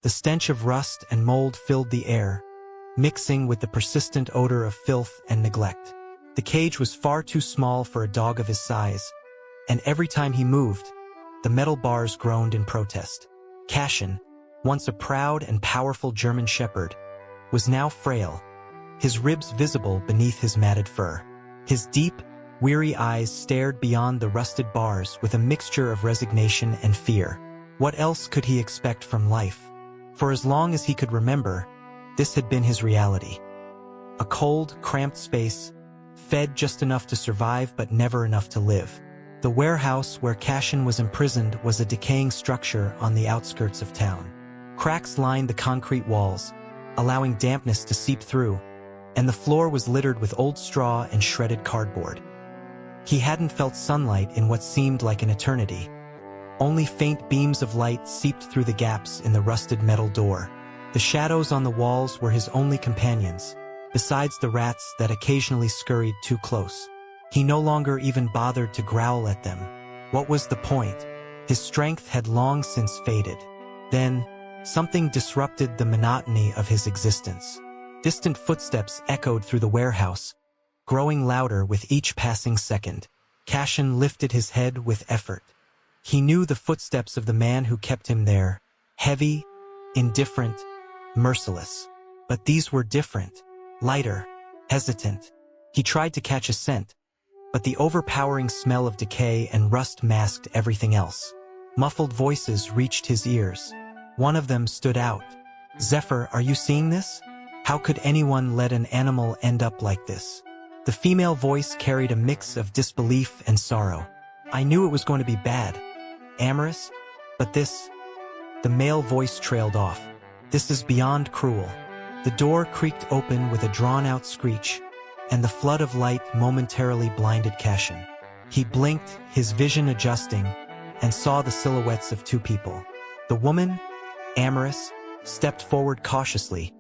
The stench of rust and mold filled the air, mixing with the persistent odor of filth and neglect. The cage was far too small for a dog of his size, and every time he moved, the metal bars groaned in protest. Cashin, once a proud and powerful German shepherd, was now frail, his ribs visible beneath his matted fur. His deep, weary eyes stared beyond the rusted bars with a mixture of resignation and fear. What else could he expect from life? For as long as he could remember, this had been his reality. A cold, cramped space, fed just enough to survive but never enough to live. The warehouse where Cashin was imprisoned was a decaying structure on the outskirts of town. Cracks lined the concrete walls, allowing dampness to seep through, and the floor was littered with old straw and shredded cardboard. He hadn't felt sunlight in what seemed like an eternity. Only faint beams of light seeped through the gaps in the rusted metal door. The shadows on the walls were his only companions, besides the rats that occasionally scurried too close. He no longer even bothered to growl at them. What was the point? His strength had long since faded. Then, something disrupted the monotony of his existence. Distant footsteps echoed through the warehouse, growing louder with each passing second. Cashin lifted his head with effort. He knew the footsteps of the man who kept him there, heavy, indifferent, merciless. But these were different, lighter, hesitant. He tried to catch a scent, but the overpowering smell of decay and rust masked everything else. Muffled voices reached his ears. One of them stood out. "Zephyr, are you seeing this? How could anyone let an animal end up like this?" The female voice carried a mix of disbelief and sorrow. "I knew it was going to be bad, Amaris, but this..." The male voice trailed off. "This is beyond cruel." The door creaked open with a drawn-out screech, and the flood of light momentarily blinded Cashin. He blinked, his vision adjusting, and saw the silhouettes of two people. The woman, Amaris, stepped forward cautiously,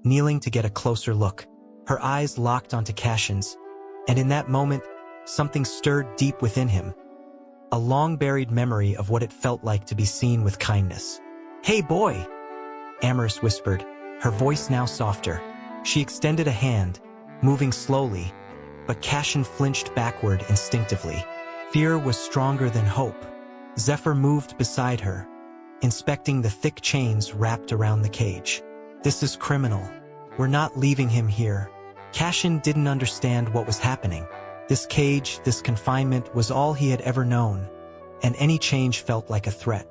kneeling to get a closer look. Her eyes locked onto Cashin's, and in that moment, something stirred deep within him. A long-buried memory of what it felt like to be seen with kindness. "Hey, boy!" Amaris whispered, her voice now softer. She extended a hand, moving slowly, but Cashin flinched backward instinctively. Fear was stronger than hope. Zephyr moved beside her, inspecting the thick chains wrapped around the cage. "This is criminal. We're not leaving him here." Cashin didn't understand what was happening. This cage, this confinement, was all he had ever known, and any change felt like a threat.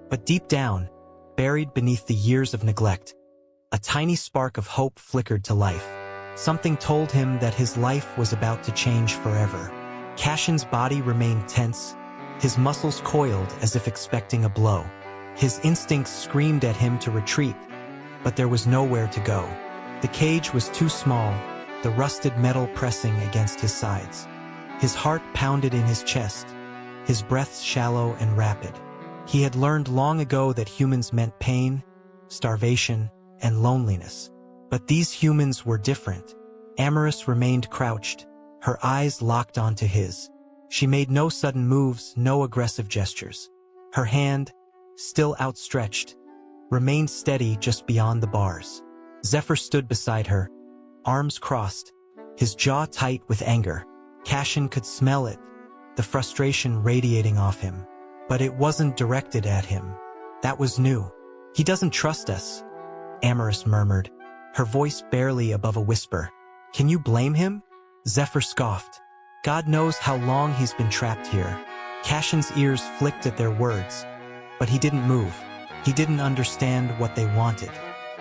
But deep down, buried beneath the years of neglect, a tiny spark of hope flickered to life. Something told him that his life was about to change forever. Cashin's body remained tense, his muscles coiled as if expecting a blow. His instincts screamed at him to retreat, but there was nowhere to go. The cage was too small, the rusted metal pressing against his sides. His heart pounded in his chest, his breaths shallow and rapid. He had learned long ago that humans meant pain, starvation, and loneliness. But these humans were different. Amaris remained crouched, her eyes locked onto his. She made no sudden moves, no aggressive gestures. Her hand, still outstretched, remained steady just beyond the bars. Zephyr stood beside her, arms crossed, his jaw tight with anger. Cashin could smell it, the frustration radiating off him. But it wasn't directed at him. That was new. "He doesn't trust us," Amaris murmured, her voice barely above a whisper. "Can you blame him?" Zephyr scoffed. "God knows how long he's been trapped here." Cashin's ears flicked at their words, but he didn't move. He didn't understand what they wanted.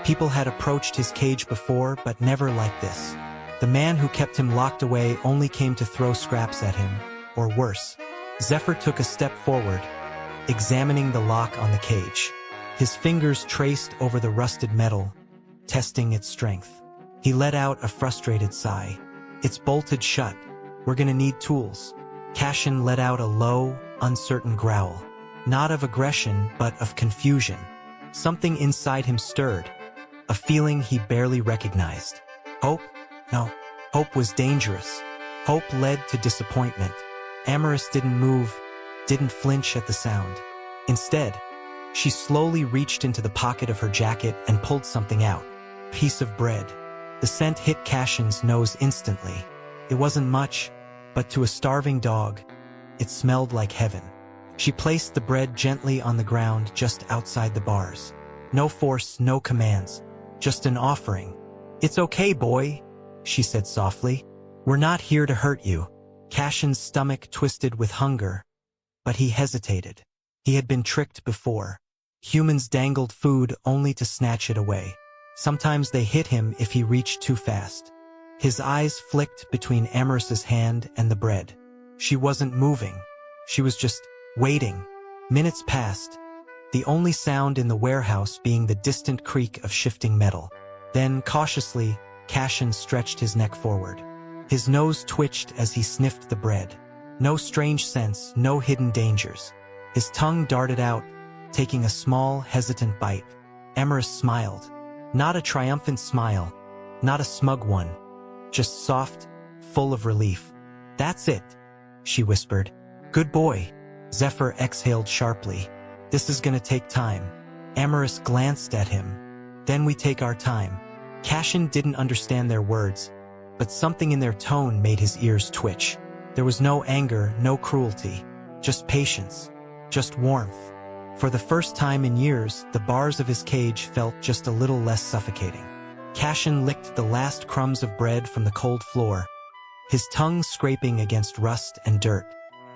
People had approached his cage before, but never like this. The man who kept him locked away only came to throw scraps at him, or worse. Zephyr took a step forward, examining the lock on the cage. His fingers traced over the rusted metal, testing its strength. He let out a frustrated sigh. "It's bolted shut. We're gonna need tools." Cashin let out a low, uncertain growl. Not of aggression, but of confusion. Something inside him stirred, a feeling he barely recognized. Hope? No. Hope was dangerous. Hope led to disappointment. Amaris didn't move, didn't flinch at the sound. Instead, She slowly reached into the pocket of her jacket and pulled something out. Piece of bread. The scent hit Cashin's nose instantly. It wasn't much, but to a starving dog, it smelled like heaven. She placed the bread gently on the ground just outside the bars. No force, no commands, just an offering. "It's okay, boy," she said softly. "We're not here to hurt you." Cashin's stomach twisted with hunger, but he hesitated. He had been tricked before. Humans dangled food only to snatch it away. Sometimes they hit him if he reached too fast. His eyes flicked between Amarys's hand and the bread. She wasn't moving. She was just waiting. Minutes passed, the only sound in the warehouse being the distant creak of shifting metal. Then, cautiously, Cashin stretched his neck forward. His nose twitched as he sniffed the bread. No strange scents, no hidden dangers. His tongue darted out, taking a small, hesitant bite. Amarys smiled. Not a triumphant smile, not a smug one. Just soft, full of relief. "That's it," she whispered. "Good boy." Zephyr exhaled sharply. "This is gonna take time." Amarys glanced at him. "Then we take our time." Cashin didn't understand their words, but something in their tone made his ears twitch. There was no anger, no cruelty, just patience, just warmth. For the first time in years, the bars of his cage felt just a little less suffocating. Cashin licked the last crumbs of bread from the cold floor, his tongue scraping against rust and dirt.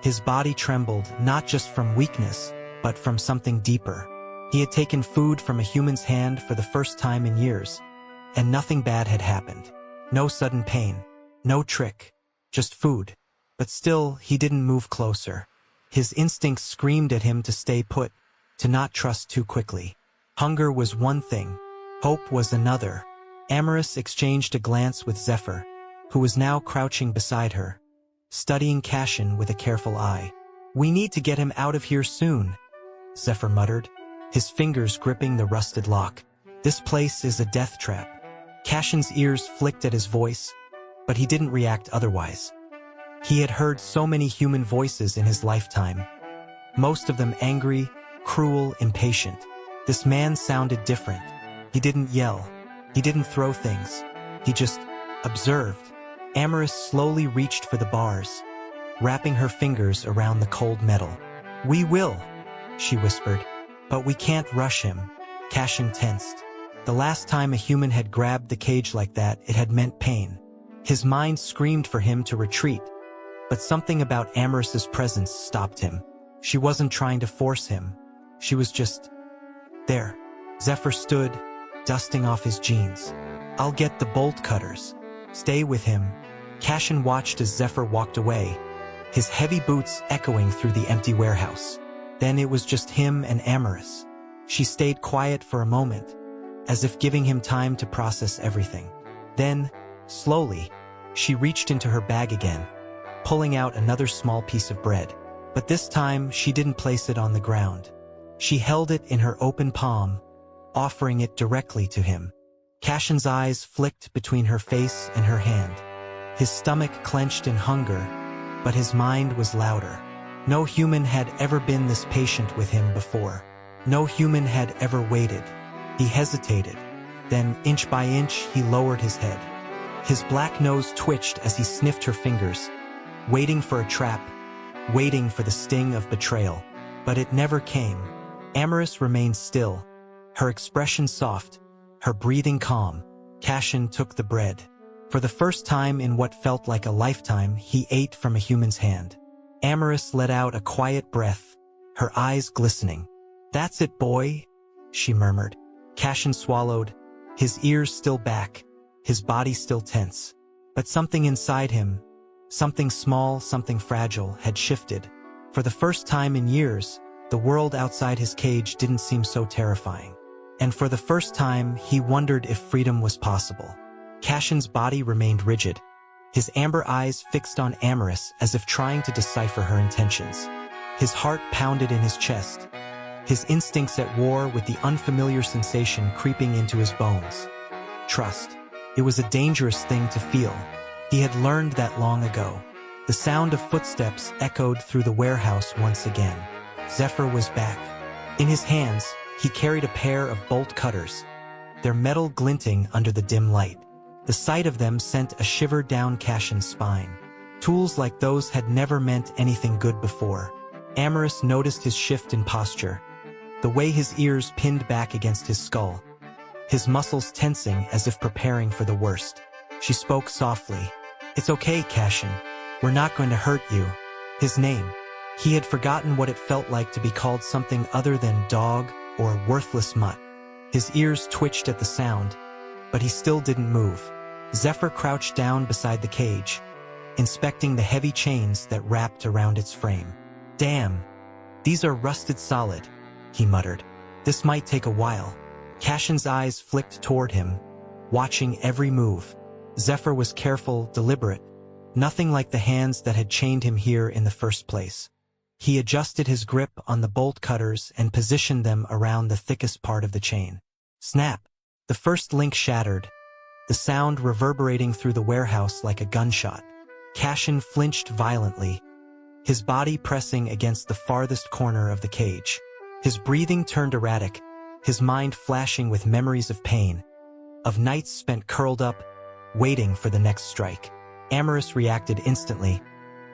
His body trembled, not just from weakness, but from something deeper. He had taken food from a human's hand for the first time in years, and nothing bad had happened. No sudden pain, no trick, just food. But still, he didn't move closer. His instincts screamed at him to stay put, to not trust too quickly. Hunger was one thing, hope was another. Amarys exchanged a glance with Zephyr, who was now crouching beside her, studying Cashin with a careful eye. "We need to get him out of here soon," Zephyr muttered, his fingers gripping the rusted lock. "This place is a death trap." Cashin's ears flicked at his voice, but he didn't react otherwise. He had heard so many human voices in his lifetime, most of them angry, cruel, impatient. This man sounded different. He didn't yell. He didn't throw things. He just observed. Amarys slowly reached for the bars, wrapping her fingers around the cold metal. "We will," she whispered. "But we can't rush him." Cashin tensed. The last time a human had grabbed the cage like that, it had meant pain. His mind screamed for him to retreat, but something about Amarys's presence stopped him. She wasn't trying to force him. She was just there. Zephyr stood, dusting off his jeans. "I'll get the bolt cutters. Stay with him." Cashin watched as Zephyr walked away, his heavy boots echoing through the empty warehouse. Then it was just him and Amarys. She stayed quiet for a moment, as if giving him time to process everything. Then, slowly, she reached into her bag again, pulling out another small piece of bread. But this time, she didn't place it on the ground. She held it in her open palm, offering it directly to him. Cashin's eyes flicked between her face and her hand. His stomach clenched in hunger, but his mind was louder. No human had ever been this patient with him before. No human had ever waited. He hesitated. Then, inch by inch, he lowered his head. His black nose twitched as he sniffed her fingers, waiting for a trap, waiting for the sting of betrayal. But it never came. Amarys remained still, her expression soft, her breathing calm. Cashin took the bread. For the first time in what felt like a lifetime, he ate from a human's hand. Amarys let out a quiet breath, her eyes glistening. "That's it, boy," she murmured. Cashin swallowed, his ears still back, his body still tense. But something inside him, something small, something fragile, had shifted. For the first time in years, the world outside his cage didn't seem so terrifying. And for the first time, he wondered if freedom was possible. Cashin's body remained rigid, his amber eyes fixed on Amarys as if trying to decipher her intentions. His heart pounded in his chest, his instincts at war with the unfamiliar sensation creeping into his bones. Trust. It was a dangerous thing to feel. He had learned that long ago. The sound of footsteps echoed through the warehouse once again. Zephyr was back. In his hands, he carried a pair of bolt cutters, their metal glinting under the dim light. The sight of them sent a shiver down Cashin's spine. Tools like those had never meant anything good before. Amaris noticed his shift in posture, the way his ears pinned back against his skull, his muscles tensing as if preparing for the worst. She spoke softly. "It's okay, Cashin. We're not going to hurt you." His name. He had forgotten what it felt like to be called something other than dog or worthless mutt. His ears twitched at the sound, but he still didn't move. Zephyr crouched down beside the cage, inspecting the heavy chains that wrapped around its frame. "Damn, these are rusted solid," he muttered. "This might take a while." Cashin's eyes flicked toward him, watching every move. Zephyr was careful, deliberate, nothing like the hands that had chained him here in the first place. He adjusted his grip on the bolt cutters and positioned them around the thickest part of the chain. Snap! The first link shattered, the sound reverberating through the warehouse like a gunshot. Cashin flinched violently, his body pressing against the farthest corner of the cage. His breathing turned erratic, his mind flashing with memories of pain, of nights spent curled up, waiting for the next strike. Amaris reacted instantly,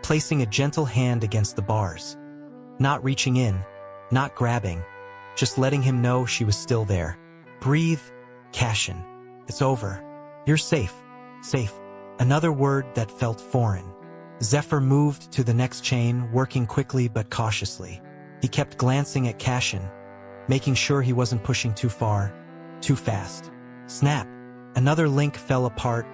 placing a gentle hand against the bars. Not reaching in, not grabbing, just letting him know she was still there. "Breathe, Cashin. It's over. You're safe. Safe." Another word that felt foreign. Zephyr moved to the next chain, working quickly but cautiously. He kept glancing at Cashin, making sure he wasn't pushing too far, too fast. Snap! Another link fell apart,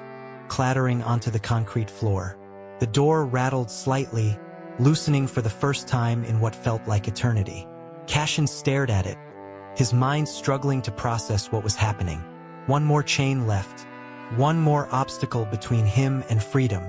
clattering onto the concrete floor. The door rattled slightly, loosening for the first time in what felt like eternity. Cashin stared at it, his mind struggling to process what was happening. One more chain left, one more obstacle between him and freedom.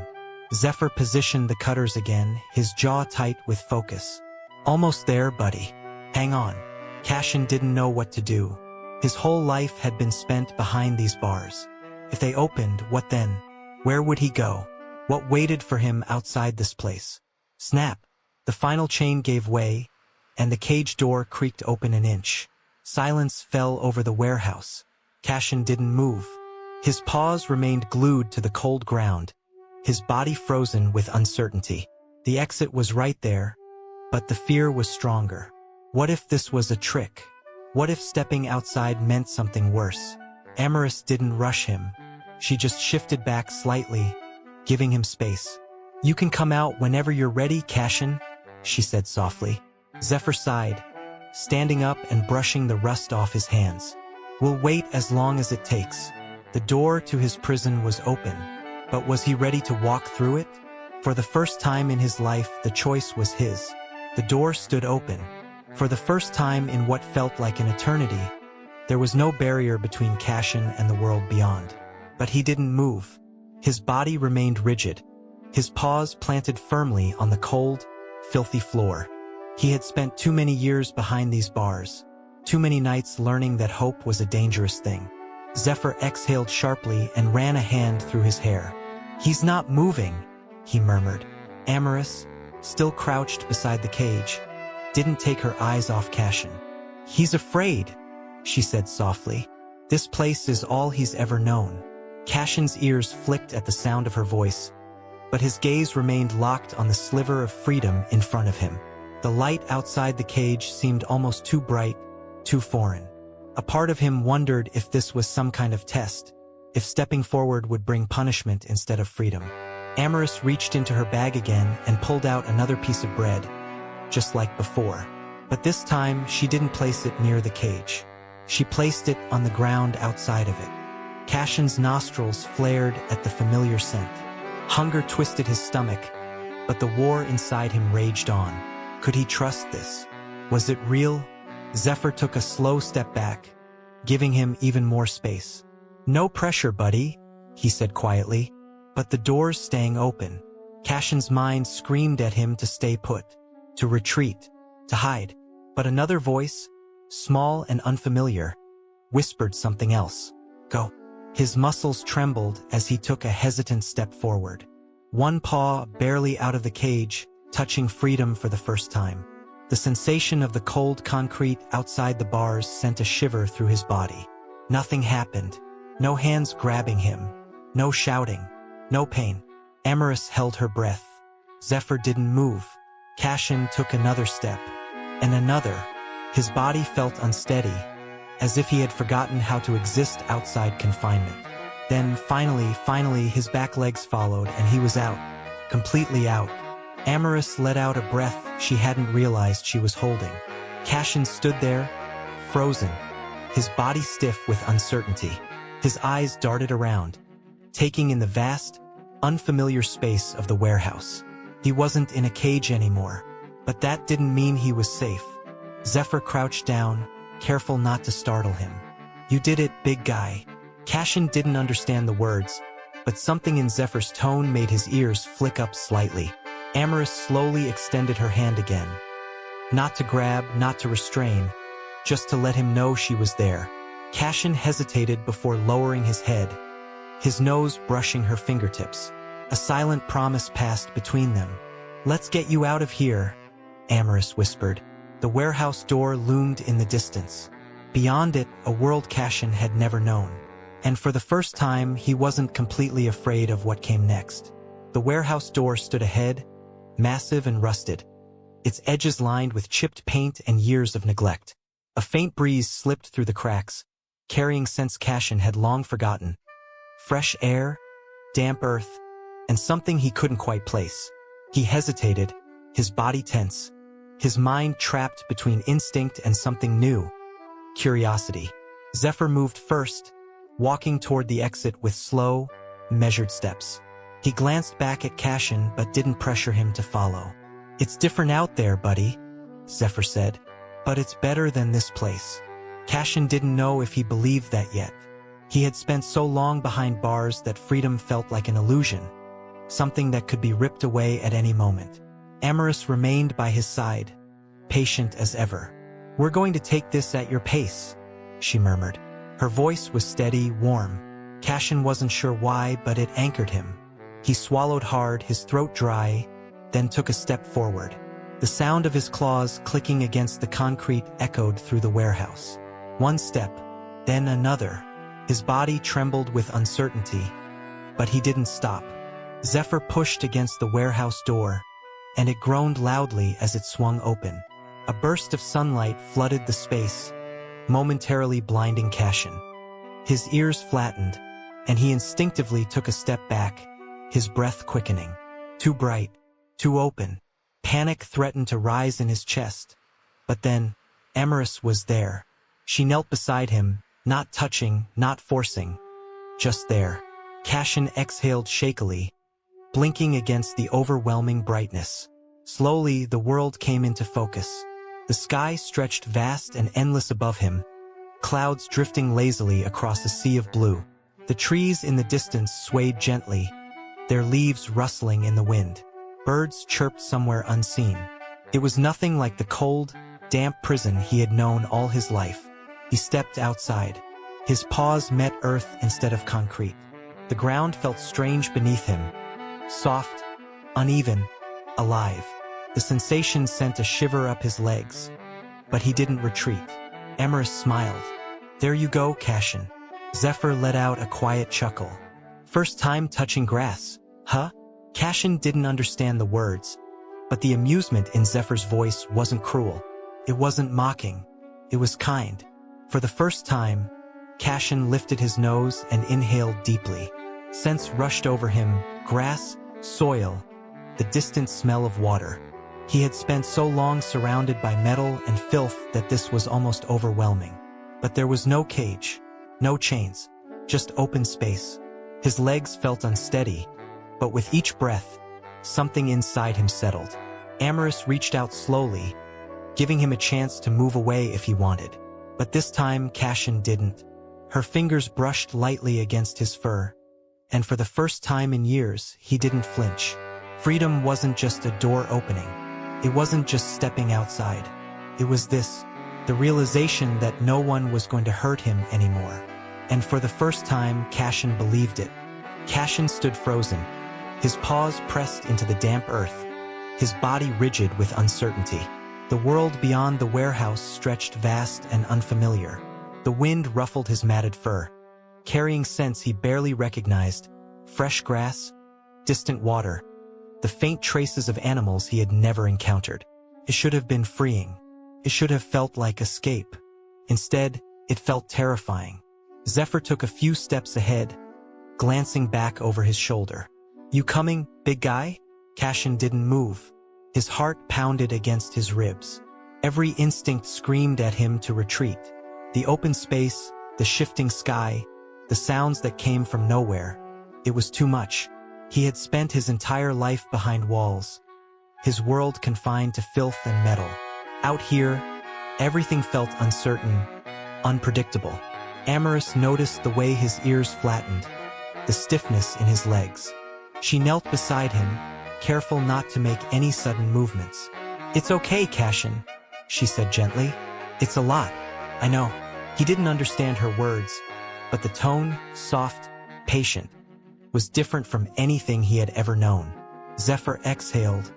Zephyr positioned the cutters again, his jaw tight with focus. "Almost there, buddy. Hang on." Cashin didn't know what to do. His whole life had been spent behind these bars. If they opened, what then? Where would he go? What waited for him outside this place? Snap! The final chain gave way, and the cage door creaked open an inch. Silence fell over the warehouse. Cashin didn't move. His paws remained glued to the cold ground, his body frozen with uncertainty. The exit was right there, but the fear was stronger. What if this was a trick? What if stepping outside meant something worse? Amaris didn't rush him. She just shifted back slightly, giving him space. "You can come out whenever you're ready, Cashin," she said softly. Zephyr sighed, standing up and brushing the rust off his hands. "We'll wait as long as it takes." The door to his prison was open, but was he ready to walk through it? For the first time in his life, the choice was his. The door stood open. For the first time in what felt like an eternity, there was no barrier between Cashin and the world beyond. But he didn't move. His body remained rigid, his paws planted firmly on the cold, filthy floor. He had spent too many years behind these bars, too many nights learning that hope was a dangerous thing. Zephyr exhaled sharply and ran a hand through his hair. "He's not moving," he murmured. Amaris, still crouched beside the cage, didn't take her eyes off Cashin. "He's afraid," she said softly. "This place is all he's ever known." Cashin's ears flicked at the sound of her voice, but his gaze remained locked on the sliver of freedom in front of him. The light outside the cage seemed almost too bright, too foreign. A part of him wondered if this was some kind of test, if stepping forward would bring punishment instead of freedom. Amaris reached into her bag again and pulled out another piece of bread, just like before. But this time, she didn't place it near the cage. She placed it on the ground outside of it. Cashin's nostrils flared at the familiar scent. Hunger twisted his stomach, but the war inside him raged on. Could he trust this? Was it real? Zephyr took a slow step back, giving him even more space. "No pressure, buddy," he said quietly, but the door's staying open. Cashin's mind screamed at him to stay put, to retreat, to hide. But another voice, small and unfamiliar, whispered something else. "Go." His muscles trembled as he took a hesitant step forward. One paw barely out of the cage, touching freedom for the first time. The sensation of the cold concrete outside the bars sent a shiver through his body. Nothing happened. No hands grabbing him. No shouting. No pain. Amaris held her breath. Zephyr didn't move. Cashin took another step. And another. His body felt unsteady, as if he had forgotten how to exist outside confinement. Then, finally, his back legs followed and he was out. Completely out. Amaris let out a breath she hadn't realized she was holding. Cashin stood there, frozen, his body stiff with uncertainty. His eyes darted around, taking in the vast, unfamiliar space of the warehouse. He wasn't in a cage anymore, but that didn't mean he was safe. Zephyr crouched down, careful not to startle him. "You did it, big guy." Cashin didn't understand the words, but something in Zephyr's tone made his ears flick up slightly. Amaris slowly extended her hand again. Not to grab, not to restrain, just to let him know she was there. Cashin hesitated before lowering his head, his nose brushing her fingertips. A silent promise passed between them. "Let's get you out of here," Amaris whispered. The warehouse door loomed in the distance. Beyond it, a world Cashin had never known. And for the first time, he wasn't completely afraid of what came next. The warehouse door stood ahead, massive and rusted, its edges lined with chipped paint and years of neglect. A faint breeze slipped through the cracks, carrying scents Cashin had long forgotten. Fresh air, damp earth, and something he couldn't quite place. He hesitated, his body tense, his mind trapped between instinct and something new. Curiosity. Zephyr moved first, walking toward the exit with slow, measured steps. He glanced back at Cashin but didn't pressure him to follow. "It's different out there, buddy," Zephyr said, "but it's better than this place." Cashin didn't know if he believed that yet. He had spent so long behind bars that freedom felt like an illusion, something that could be ripped away at any moment. Amaris remained by his side, patient as ever. "We're going to take this at your pace," she murmured. Her voice was steady, warm. Cashin wasn't sure why, but it anchored him. He swallowed hard, his throat dry, then took a step forward. The sound of his claws clicking against the concrete echoed through the warehouse. One step, then another. His body trembled with uncertainty, but he didn't stop. Zephyr pushed against the warehouse door, and it groaned loudly as it swung open. A burst of sunlight flooded the space, momentarily blinding Cashin. His ears flattened, and he instinctively took a step back, his breath quickening. Too bright, too open. Panic threatened to rise in his chest. But then, Amaris was there. She knelt beside him, not touching, not forcing, just there. Cashin exhaled shakily, blinking against the overwhelming brightness. Slowly, the world came into focus. The sky stretched vast and endless above him, clouds drifting lazily across a sea of blue. The trees in the distance swayed gently, their leaves rustling in the wind. Birds chirped somewhere unseen. It was nothing like the cold, damp prison he had known all his life. He stepped outside. His paws met earth instead of concrete. The ground felt strange beneath him, soft, uneven, alive. The sensation sent a shiver up his legs, but he didn't retreat. Amaris smiled. "There you go, Cashin." Zephyr let out a quiet chuckle. "First time touching grass, huh?" Cashin didn't understand the words, but the amusement in Zephyr's voice wasn't cruel. It wasn't mocking. It was kind. For the first time, Cashin lifted his nose and inhaled deeply. Scents rushed over him, grass, soil, the distant smell of water. He had spent so long surrounded by metal and filth that this was almost overwhelming. But there was no cage, no chains, just open space. His legs felt unsteady, but with each breath, something inside him settled. Amaris reached out slowly, giving him a chance to move away if he wanted. But this time, Cashin didn't. Her fingers brushed lightly against his fur, and for the first time in years, he didn't flinch. Freedom wasn't just a door opening. It wasn't just stepping outside. It was this, the realization that no one was going to hurt him anymore. And for the first time, Cashin believed it. Cashin stood frozen, his paws pressed into the damp earth, his body rigid with uncertainty. The world beyond the warehouse stretched vast and unfamiliar. The wind ruffled his matted fur, carrying scents he barely recognized: fresh grass, distant water, the faint traces of animals he had never encountered. It should have been freeing. It should have felt like escape. Instead, it felt terrifying. Zephyr took a few steps ahead, glancing back over his shoulder. "You coming, big guy?" Cashin didn't move. His heart pounded against his ribs. Every instinct screamed at him to retreat. The open space, the shifting sky, the sounds that came from nowhere. It was too much. He had spent his entire life behind walls, his world confined to filth and metal. Out here, everything felt uncertain, unpredictable. Amaris noticed the way his ears flattened, the stiffness in his legs. She knelt beside him, careful not to make any sudden movements. "It's okay, Cashin," she said gently. "It's a lot, I know." He didn't understand her words, but the tone, soft, patient, was different from anything he had ever known. Zephyr exhaled,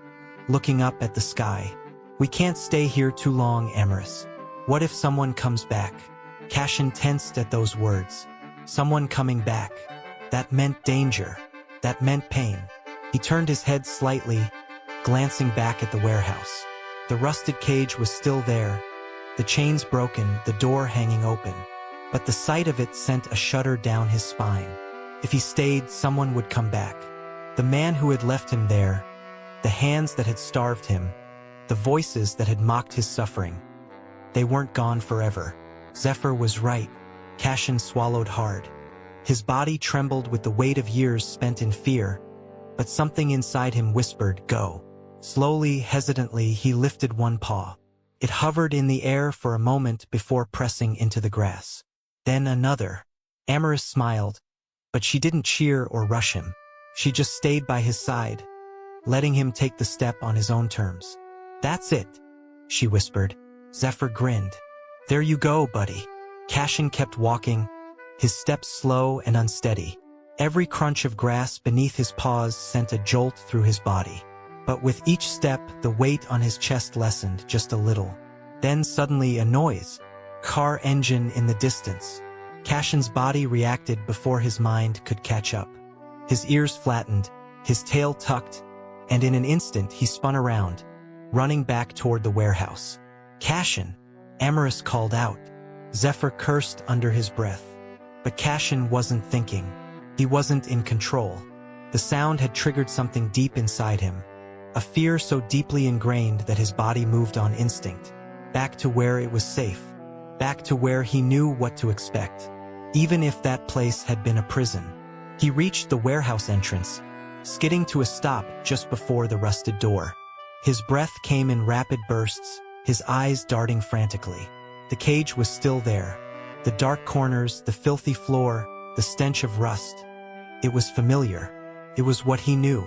looking up at the sky. "We can't stay here too long, Amaris. What if someone comes back?" Cashin tensed at those words. Someone coming back. That meant danger. That meant pain. He turned his head slightly, glancing back at the warehouse. The rusted cage was still there, the chains broken, the door hanging open. But the sight of it sent a shudder down his spine. If he stayed, someone would come back. The man who had left him there, the hands that had starved him, the voices that had mocked his suffering. They weren't gone forever. Zephyr was right. Cashin swallowed hard. His body trembled with the weight of years spent in fear, but something inside him whispered, "Go." Slowly, hesitantly, he lifted one paw. It hovered in the air for a moment before pressing into the grass. Then another. Amaris smiled, but she didn't cheer or rush him. She just stayed by his side, letting him take the step on his own terms. "That's it," she whispered. Zephyr grinned. "There you go, buddy." Cashin kept walking, his steps slow and unsteady. Every crunch of grass beneath his paws sent a jolt through his body. But with each step, the weight on his chest lessened just a little. Then suddenly a noise. Car engine in the distance. Cashin's body reacted before his mind could catch up. His ears flattened, his tail tucked, and in an instant he spun around, running back toward the warehouse. "Cashin!" Amaris called out. Zephyr cursed under his breath. But Cashin wasn't thinking. He wasn't in control. The sound had triggered something deep inside him. A fear so deeply ingrained that his body moved on instinct. Back to where it was safe. Back to where he knew what to expect. Even if that place had been a prison. He reached the warehouse entrance, skidding to a stop just before the rusted door. His breath came in rapid bursts, his eyes darting frantically. The cage was still there. The dark corners, the filthy floor, the stench of rust. It was familiar. It was what he knew.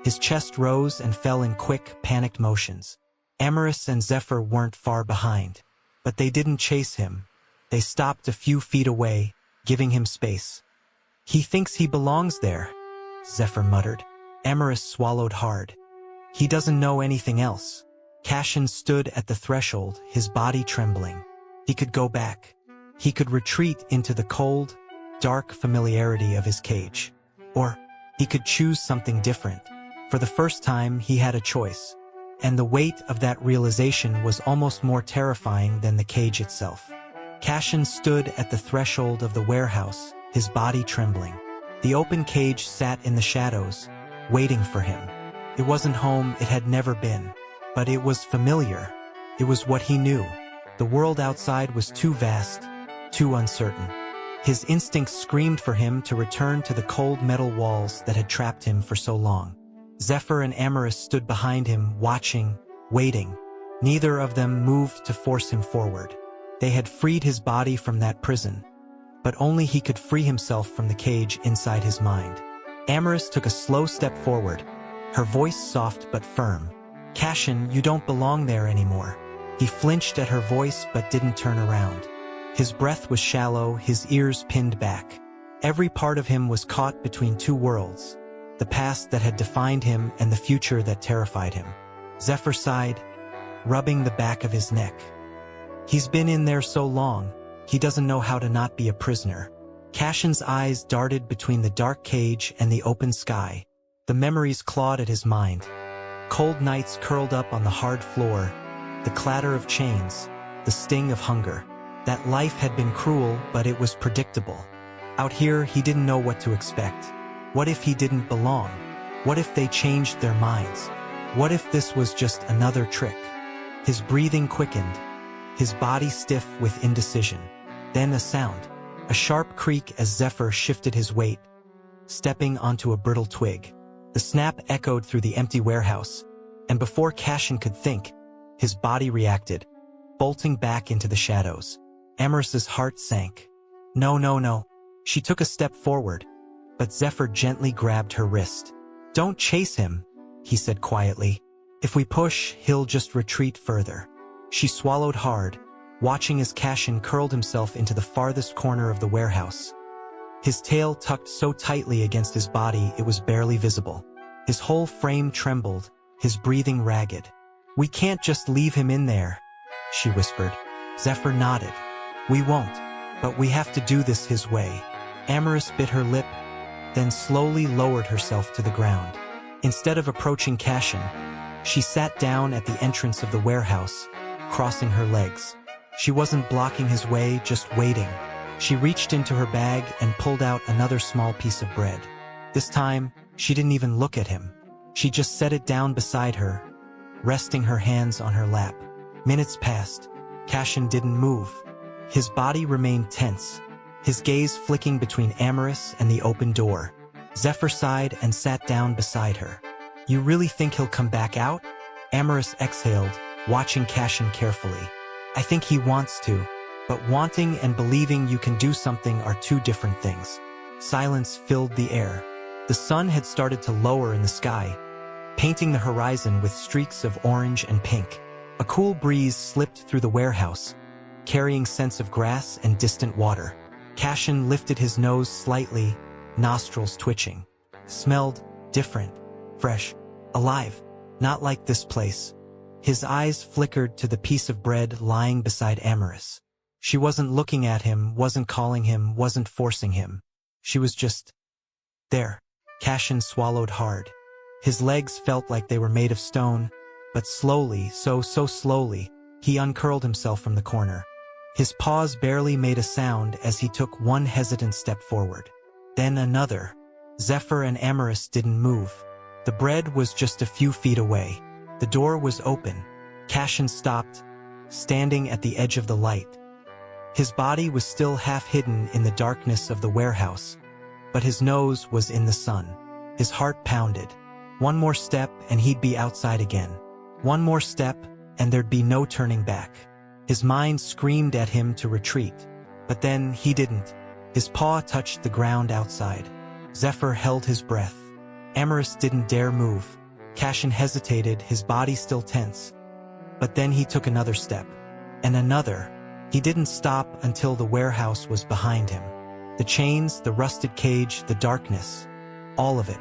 His chest rose and fell in quick, panicked motions. Amaris and Zephyr weren't far behind. But they didn't chase him. They stopped a few feet away, giving him space. "He thinks he belongs there," Zephyr muttered. Amaris swallowed hard. "He doesn't know anything else." Cashin stood at the threshold, his body trembling. He could go back. He could retreat into the cold, dark familiarity of his cage. Or he could choose something different. For the first time, he had a choice. And the weight of that realization was almost more terrifying than the cage itself. Cashin stood at the threshold of the warehouse, his body trembling. The open cage sat in the shadows, waiting for him. It wasn't home, it had never been. But it was familiar. It was what he knew. The world outside was too vast, too uncertain. His instincts screamed for him to return to the cold metal walls that had trapped him for so long. Zephyr and Amaris stood behind him, watching, waiting. Neither of them moved to force him forward. They had freed his body from that prison, but only he could free himself from the cage inside his mind. Amaris took a slow step forward, her voice soft but firm. "Cashin, you don't belong there anymore." He flinched at her voice but didn't turn around. His breath was shallow, his ears pinned back. Every part of him was caught between two worlds, the past that had defined him and the future that terrified him. Zephyr sighed. rubbing the back of his neck. He's been in there so long, he doesn't know how to not be a prisoner. Cashin's eyes darted between the dark cage and the open sky. The memories clawed at his mind. Cold nights curled up on the hard floor, the clatter of chains, the sting of hunger. That life had been cruel, but it was predictable. Out here, he didn't know what to expect. What if he didn't belong? What if they changed their minds? What if this was just another trick? His breathing quickened, his body stiff with indecision. Then a sound, a sharp creak as Zephyr shifted his weight, stepping onto a brittle twig. The snap echoed through the empty warehouse, and before Cashin could think, his body reacted, bolting back into the shadows. Amarys's heart sank. No, no, no. She took a step forward, but Zephyr gently grabbed her wrist. Don't chase him, he said quietly. If we push, he'll just retreat further. She swallowed hard, watching as Cashin curled himself into the farthest corner of the warehouse. His tail tucked so tightly against his body it was barely visible. His whole frame trembled, his breathing ragged. We can't just leave him in there, she whispered. Zephyr nodded. We won't, but we have to do this his way. Amarys bit her lip, then slowly lowered herself to the ground. Instead of approaching Cashin, she sat down at the entrance of the warehouse, crossing her legs. She wasn't blocking his way, just waiting. She reached into her bag and pulled out another small piece of bread. This time, she didn't even look at him. She just set it down beside her, resting her hands on her lap. Minutes passed. Cashin didn't move. His body remained tense, his gaze flicking between Amarys and the open door. Zephyr sighed and sat down beside her. You really think he'll come back out? Amarys exhaled, watching Cashin carefully. I think he wants to, but wanting and believing you can do something are two different things. Silence filled the air. The sun had started to lower in the sky, painting the horizon with streaks of orange and pink. A cool breeze slipped through the warehouse, carrying scents of grass and distant water. Cashin lifted his nose slightly, nostrils twitching. Smelled different, fresh, alive, not like this place. His eyes flickered to the piece of bread lying beside Amarys. She wasn't looking at him, wasn't calling him, wasn't forcing him. She was just there. Cashin swallowed hard. His legs felt like they were made of stone, but slowly, so slowly, he uncurled himself from the corner. His paws barely made a sound as he took one hesitant step forward. Then another. Zephyr and Amarys didn't move. The bread was just a few feet away. The door was open. Cashin stopped, standing at the edge of the light. His body was still half hidden in the darkness of the warehouse, but his nose was in the sun. His heart pounded. One more step and he'd be outside again. One more step and there'd be no turning back. His mind screamed at him to retreat, but then he didn't. His paw touched the ground outside. Zephyr held his breath. Amarys didn't dare move. Cashin hesitated, his body still tense. But then he took another step. And another. He didn't stop until the warehouse was behind him. The chains, the rusted cage, the darkness. All of it.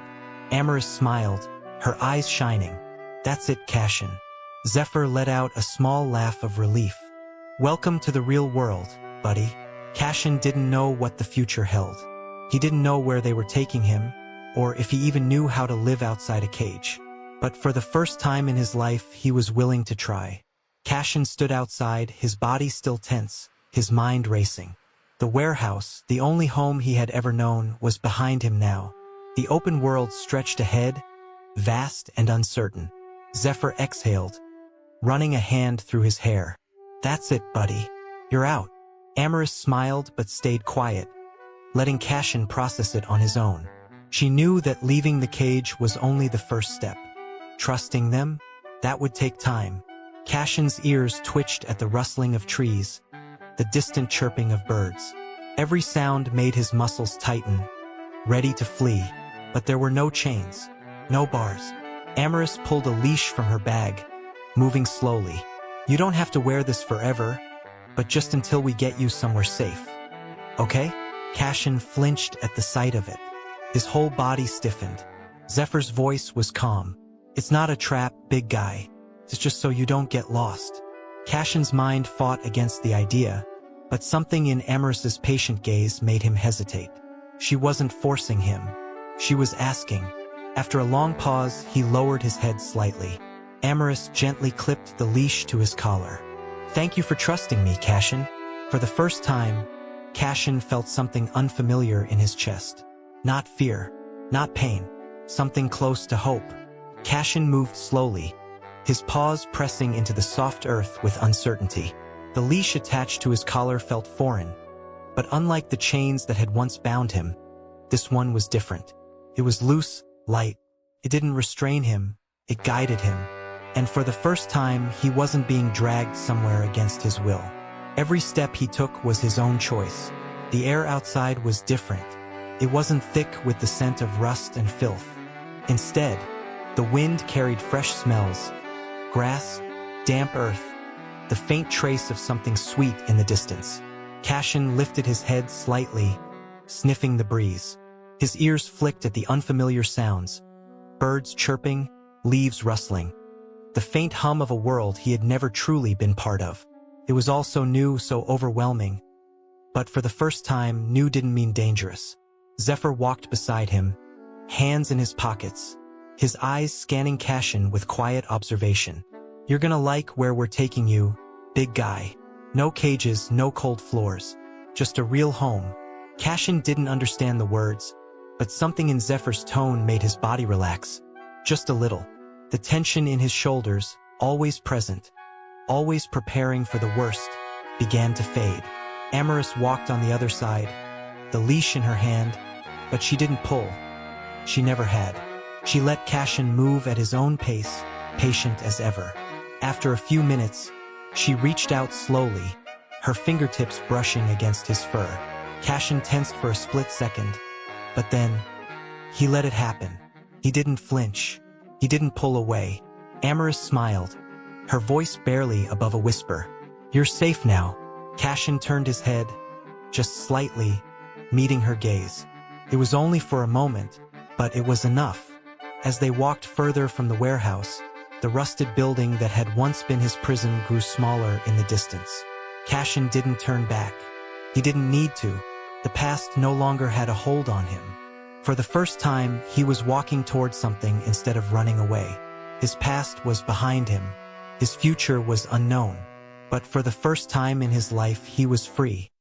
Amarys smiled, her eyes shining. That's it, Cashin. Zephyr let out a small laugh of relief. Welcome to the real world, buddy. Cashin didn't know what the future held. He didn't know where they were taking him, or if he even knew how to live outside a cage. But for the first time in his life, he was willing to try. Cashin stood outside, his body still tense, his mind racing. The warehouse, the only home he had ever known, was behind him now. The open world stretched ahead, vast and uncertain. Zephyr exhaled, running a hand through his hair. That's it, buddy. You're out. Amarys smiled but stayed quiet, letting Cashin process it on his own. She knew that leaving the cage was only the first step. Trusting them? That would take time. Cashin's ears twitched at the rustling of trees, the distant chirping of birds. Every sound made his muscles tighten, ready to flee. But there were no chains, no bars. Amarys pulled a leash from her bag, moving slowly. You don't have to wear this forever, but just until we get you somewhere safe. Okay? Cashin flinched at the sight of it. His whole body stiffened. Zephyr's voice was calm. It's not a trap, big guy. It's just so you don't get lost. Cashin's mind fought against the idea, but something in Amarys's patient gaze made him hesitate. She wasn't forcing him. She was asking. After a long pause, he lowered his head slightly. Amarys gently clipped the leash to his collar. "Thank you for trusting me, Cashin." For the first time, Cashin felt something unfamiliar in his chest. Not fear, not pain, something close to hope. Cashin moved slowly, his paws pressing into the soft earth with uncertainty. The leash attached to his collar felt foreign, but unlike the chains that had once bound him, this one was different. It was loose, light. It didn't restrain him, it guided him. And for the first time, he wasn't being dragged somewhere against his will. Every step he took was his own choice. The air outside was different. It wasn't thick with the scent of rust and filth. Instead, the wind carried fresh smells, grass, damp earth, the faint trace of something sweet in the distance. Cashin lifted his head slightly, sniffing the breeze. His ears flicked at the unfamiliar sounds, birds chirping, leaves rustling. The faint hum of a world he had never truly been part of. It was all so new, so overwhelming. But for the first time, new didn't mean dangerous. Zephyr walked beside him, hands in his pockets, his eyes scanning Cashin with quiet observation. "You're gonna like where we're taking you, big guy. No cages, no cold floors. Just a real home." Cashin didn't understand the words, but something in Zephyr's tone made his body relax. Just a little. The tension in his shoulders, always present, always preparing for the worst, began to fade. Amarys walked on the other side, the leash in her hand, but she didn't pull. She never had. She let Cashin move at his own pace, patient as ever. After a few minutes, she reached out slowly, her fingertips brushing against his fur. Cashin tensed for a split second, but then, he let it happen. He didn't flinch. He didn't pull away. Amarys smiled, her voice barely above a whisper. "You're safe now." Cashin turned his head, just slightly, meeting her gaze. It was only for a moment, but it was enough. As they walked further from the warehouse, the rusted building that had once been his prison grew smaller in the distance. Cashin didn't turn back. He didn't need to. The past no longer had a hold on him. For the first time, he was walking towards something instead of running away. His past was behind him. His future was unknown. But for the first time in his life, he was free.